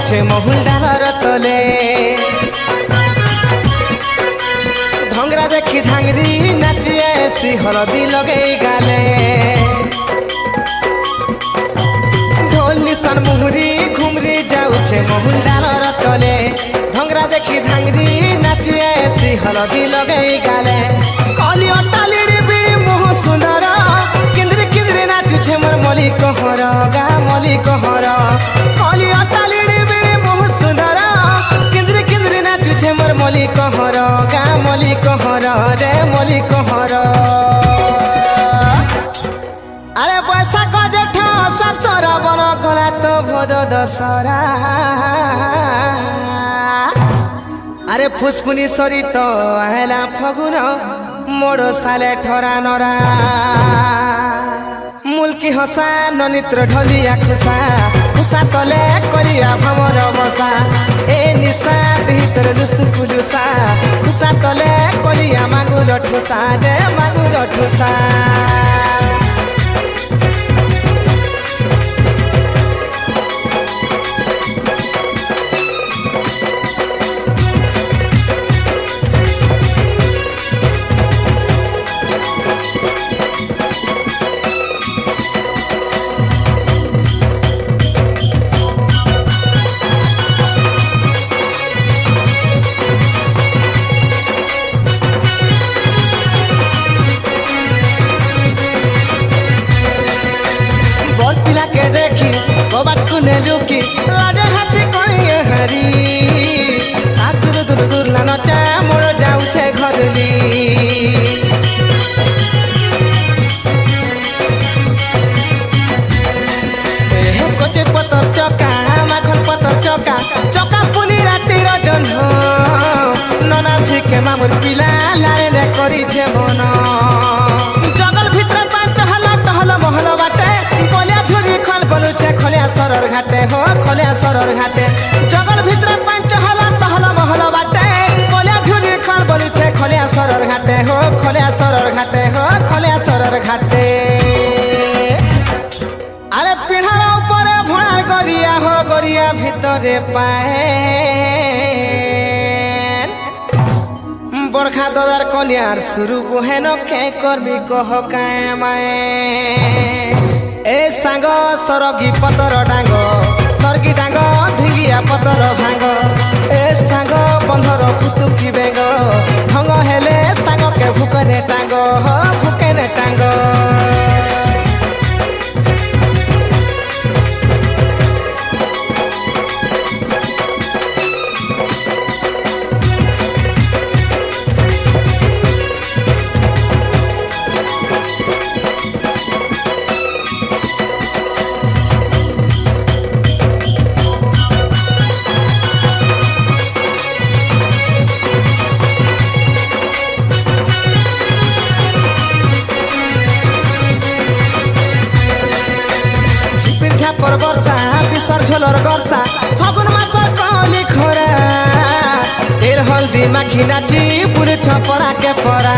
छे महुल डालर तले धंगरा देखी धांगरी नाचिए सी हलदी लगे गाले ढोल निशान मुहुरी घुमरी जाऊे महुल डालर तले धंगरा देखी धांगरी नाचिए सी हलदी लगे गाले कली अटाली बिड़ी मुह सुंदर किंद्री किंद्री नाचुछे मोर मली कहर गा मली कहर कली अटाली मोर मली कहर गा मली कहर रे मली कहर अरे पैसा जेठ सरसरा बन कला तो भद दशरा अरे फुसफुनी सरी तो हेला फगुन मोड़ साले ठरा नरा मुल्की हसा ननित्र ढलिया खुसा खुसा तले करिया भमर बसा ए निशा हितर लुसुकुलुसा खुसा तले करिया मागुर ठुसा रे मागुर ठुसा देखी बात को लुकी लाजे हाथी करिए हरी आ दूर दूर दूर लाना चा मोड़ जाऊे घरली कोचे पतर चका माखन पतर चका चका पुनी राती रजन नना झिके मामुर पिला लारे ने करी छे मन जंगल भीतर पांच हला टहल महल बाटे बोलिया झुरी खल बलुचे खोलिया सरर घाटे हो खोलिया सरर घाटे जंगल भीतर पांच हला टहल महल बाटे बोलिया झुरी खल बलुचे खोलिया सरर घाटे हो खोलिया सरर घाटे हो खोलिया सरर घाटे अरे पिढ़ार ऊपर भोणार गरिया हो गरिया भितरे पाए बरखा ददार कलियार शुरू बुहेन के कर्मी कह काए माए ए सांग सरगी पतर डांग सरगी डांग धिंगिया पतर भांग ए सांग बंधर फुतुकी बेंग ढंग हेले सांग के भुकने टांग हो भुकने टांग पर वर्षा विसर झोलर गर्छा फगुन माछर कली खोरा तेल हल्दी माखी नाची पुरुष परा के परा